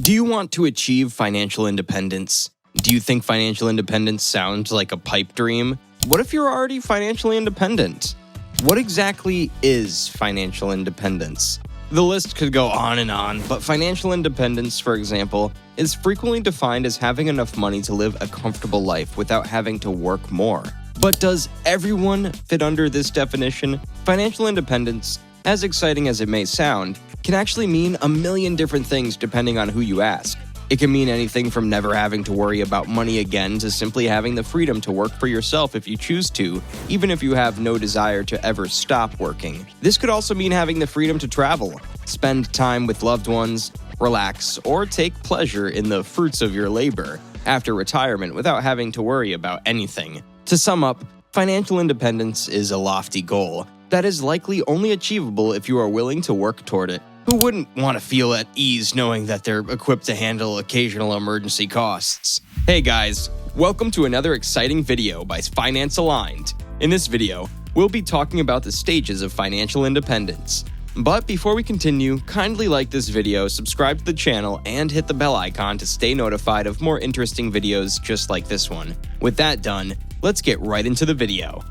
Do you want to achieve financial independence? Do you think financial independence sounds like a pipe dream? What if you're already financially independent? What exactly is financial independence? The list could go on, but financial independence, for example, is frequently defined as having enough money to live a comfortable life without having to work more. But does everyone fit under this definition? Financial independence, as exciting as it may sound, can actually mean a million different things depending on who you ask. It can mean anything from never having to worry about money again to simply having the freedom to work for yourself if you choose to, even if you have no desire to ever stop working. This could also mean having the freedom to travel, spend time with loved ones, relax, or take pleasure in the fruits of your labor after retirement without having to worry about anything. To sum up, financial independence is a lofty goal that is likely only achievable if you are willing to work toward it. Who wouldn't want to feel at ease knowing that they're equipped to handle occasional emergency costs? Hey guys, welcome to another exciting video by Finance Aligned. In this video, we'll be talking about the stages of financial independence. But before we continue, kindly like this video, subscribe to the channel, and hit the bell icon to stay notified of more interesting videos just like this one. With that done, let's get right into the video.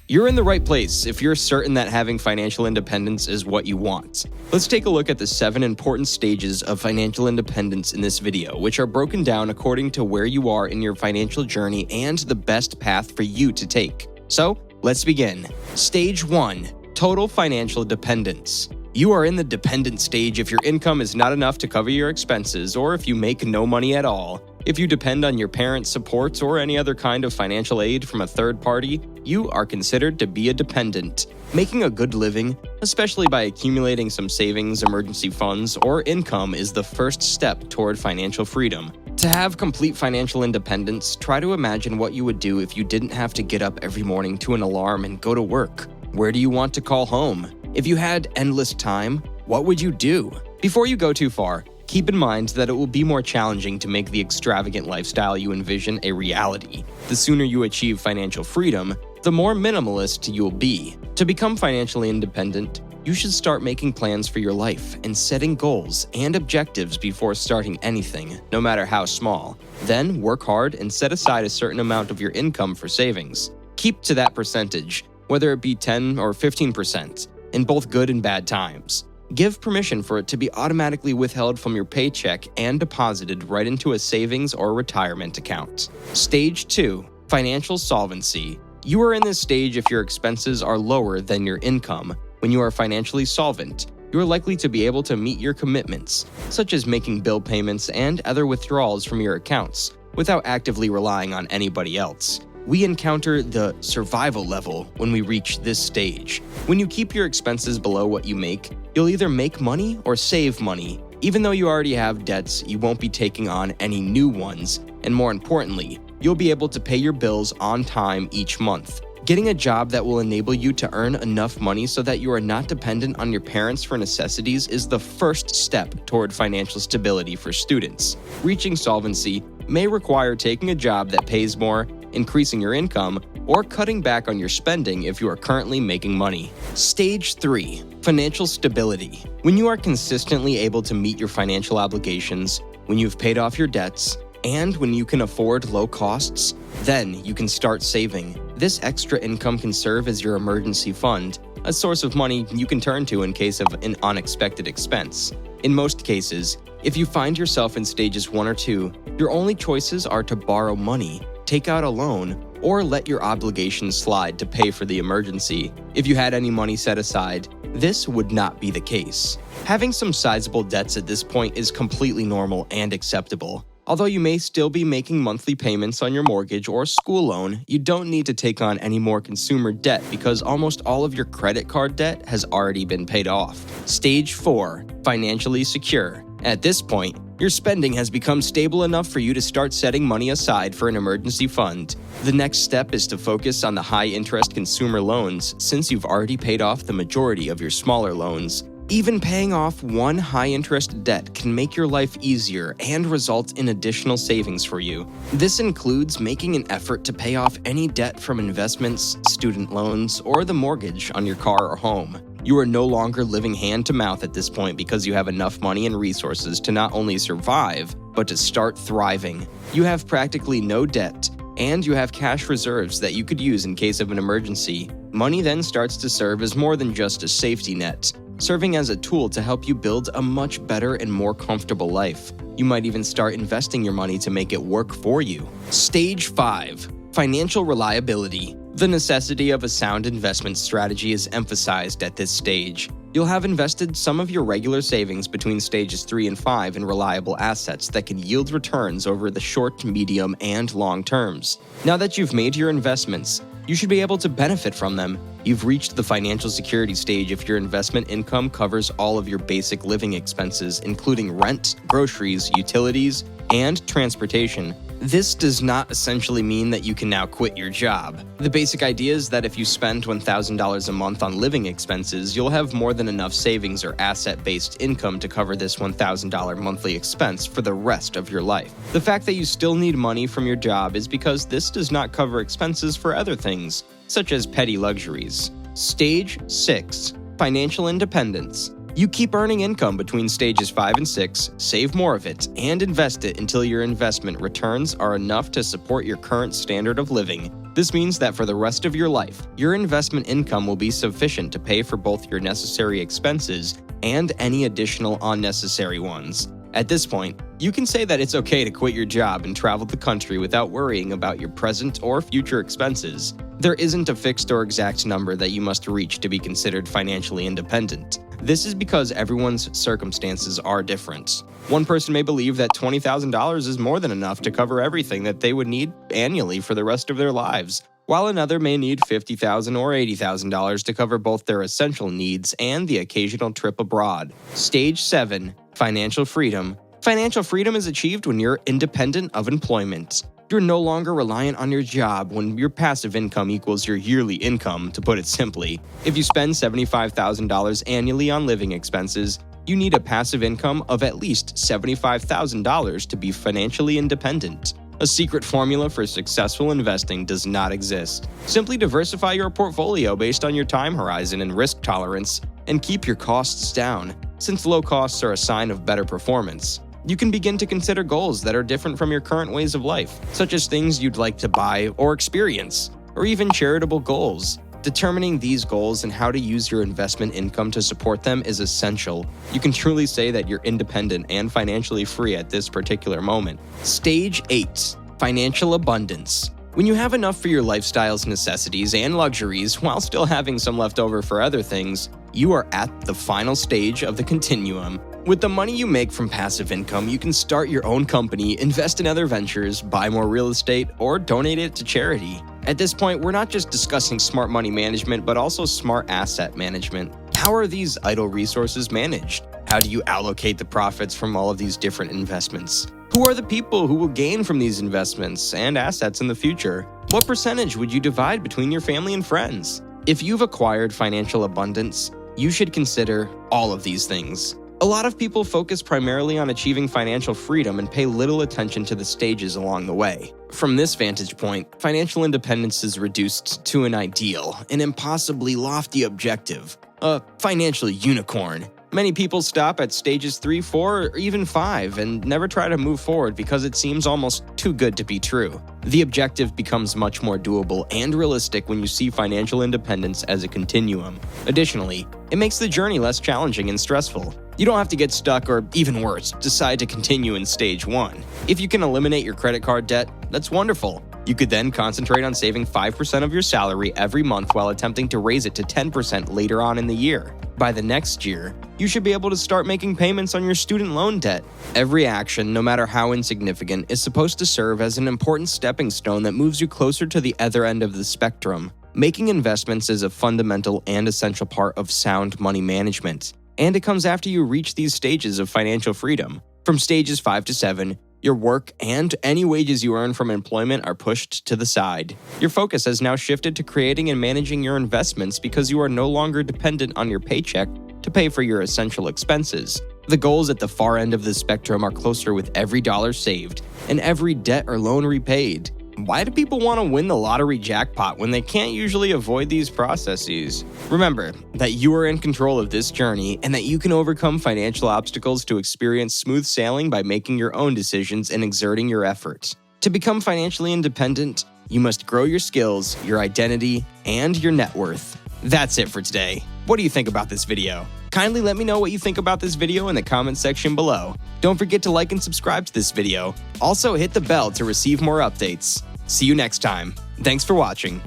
You're in the right place if you're certain that having financial independence is what you want. Let's take a look at the 7 important stages of financial independence in this video, which are broken down according to where you are in your financial journey and the best path for you to take. So, let's begin. Stage 1. Total financial dependence. You are in the dependent stage if your income is not enough to cover your expenses or if you make no money at all. If you depend on your parents' support or any other kind of financial aid from a third party, you are considered to be a dependent. Making a good living, especially by accumulating some savings, emergency funds, or income, is the first step toward financial freedom. To have complete financial independence, try to imagine what you would do if you didn't have to get up every morning to an alarm and go to work. Where do you want to call home? If you had endless time, what would you do? Before you go too far, keep in mind that it will be more challenging to make the extravagant lifestyle you envision a reality. The sooner you achieve financial freedom, the more minimalist you'll be. To become financially independent, you should start making plans for your life and setting goals and objectives before starting anything, no matter how small. Then work hard and set aside a certain amount of your income for savings. Keep to that percentage, whether it be 10 or 15%, in both good and bad times. Give permission for it to be automatically withheld from your paycheck and deposited right into a savings or retirement account. Stage 2. Financial solvency. You are in this stage if your expenses are lower than your income. When you are financially solvent, you are likely to be able to meet your commitments, such as making bill payments and other withdrawals from your accounts, without actively relying on anybody else. We encounter the survival level when we reach this stage. When you keep your expenses below what you make, you'll either make money or save money. Even though you already have debts, you won't be taking on any new ones, and more importantly, you'll be able to pay your bills on time each month. Getting a job that will enable you to earn enough money so that you are not dependent on your parents for necessities is the first step toward financial stability for students. Reaching solvency may require taking a job that pays more, increasing your income, or cutting back on your spending if you are currently making money. Stage 3. Financial stability. When you are consistently able to meet your financial obligations, when you've paid off your debts, and when you can afford low costs, then you can start saving. This extra income can serve as your emergency fund, a source of money you can turn to in case of an unexpected expense. In most cases, if you find yourself in stages 1 or 2, your only choices are to borrow money, take out a loan, or let your obligations slide to pay for the emergency. If you had any money set aside, this would not be the case. Having some sizable debts at this point is completely normal and acceptable. Although you may still be making monthly payments on your mortgage or school loan, you don't need to take on any more consumer debt because almost all of your credit card debt has already been paid off. Stage 4. Financially secure. At this point, your spending has become stable enough for you to start setting money aside for an emergency fund. The next step is to focus on the high-interest consumer loans since you've already paid off the majority of your smaller loans. Even paying off one high-interest debt can make your life easier and result in additional savings for you. This includes making an effort to pay off any debt from investments, student loans, or the mortgage on your car or home. You are no longer living hand to mouth at this point because you have enough money and resources to not only survive, but to start thriving. You have practically no debt, and you have cash reserves that you could use in case of an emergency. Money then starts to serve as more than just a safety net, serving as a tool to help you build a much better and more comfortable life. You might even start investing your money to make it work for you. Stage 5. Financial reliability. The necessity of a sound investment strategy is emphasized at this stage. You'll have invested some of your regular savings between stages 3 and 5 in reliable assets that can yield returns over the short, medium, and long terms. Now that you've made your investments, you should be able to benefit from them. You've reached the financial security stage if your investment income covers all of your basic living expenses, including rent, groceries, utilities, and transportation. This does not essentially mean that you can now quit your job. The basic idea is that if you spend $1,000 a month on living expenses, you'll have more than enough savings or asset-based income to cover this $1,000 monthly expense for the rest of your life. The fact that you still need money from your job is because this does not cover expenses for other things, such as petty luxuries. Stage 6. Financial independence. You keep earning income between stages 5 and 6, save more of it, and invest it until your investment returns are enough to support your current standard of living. This means that for the rest of your life, your investment income will be sufficient to pay for both your necessary expenses and any additional unnecessary ones. At this point, you can say that it's okay to quit your job and travel the country without worrying about your present or future expenses. There isn't a fixed or exact number that you must reach to be considered financially independent. This is because everyone's circumstances are different. One person may believe that $20,000 is more than enough to cover everything that they would need annually for the rest of their lives, while another may need $50,000 or $80,000 to cover both their essential needs and the occasional trip abroad. Stage 7. Financial freedom. Financial freedom is achieved when you're independent of employment. You're no longer reliant on your job when your passive income equals your yearly income, to put it simply. If you spend $75,000 annually on living expenses, you need a passive income of at least $75,000 to be financially independent. A secret formula for successful investing does not exist. Simply diversify your portfolio based on your time horizon and risk tolerance, and keep your costs down, since low costs are a sign of better performance. You can begin to consider goals that are different from your current ways of life, such as things you'd like to buy or experience, or even charitable goals. Determining these goals and how to use your investment income to support them is essential. You can truly say that you're independent and financially free at this particular moment. Stage 8. Financial abundance. When you have enough for your lifestyle's necessities and luxuries while still having some left over for other things, you are at the final stage of the continuum. With the money you make from passive income, you can start your own company, invest in other ventures, buy more real estate, or donate it to charity. At this point, we're not just discussing smart money management, but also smart asset management. How are these idle resources managed? How do you allocate the profits from all of these different investments? Who are the people who will gain from these investments and assets in the future? What percentage would you divide between your family and friends? If you've acquired financial abundance, you should consider all of these things. A lot of people focus primarily on achieving financial freedom and pay little attention to the stages along the way. From this vantage point, financial independence is reduced to an ideal, an impossibly lofty objective, a financial unicorn. Many people stop at stages 3, 4, or even 5 and never try to move forward because it seems almost too good to be true. The objective becomes much more doable and realistic when you see financial independence as a continuum. Additionally, it makes the journey less challenging and stressful. You don't have to get stuck or, even worse, decide to continue in stage 1. If you can eliminate your credit card debt, that's wonderful. You could then concentrate on saving 5% of your salary every month while attempting to raise it to 10% later on in the year. By the next year, you should be able to start making payments on your student loan debt. Every action, no matter how insignificant, is supposed to serve as an important stepping stone that moves you closer to the other end of the spectrum. Making investments is a fundamental and essential part of sound money management, and it comes after you reach these stages of financial freedom. From stages 5 to 7, your work and any wages you earn from employment are pushed to the side. Your focus has now shifted to creating and managing your investments because you are no longer dependent on your paycheck to pay for your essential expenses. The goals at the far end of the spectrum are closer with every dollar saved and every debt or loan repaid. Why do people want to win the lottery jackpot when they can't usually avoid these processes? Remember that you are in control of this journey and that you can overcome financial obstacles to experience smooth sailing by making your own decisions and exerting your efforts. To become financially independent, you must grow your skills, your identity, and your net worth. That's it for today. What do you think about this video? Kindly let me know what you think about this video in the comment section below. Don't forget to like and subscribe to this video. Also hit the bell to receive more updates. See you next time. Thanks for watching.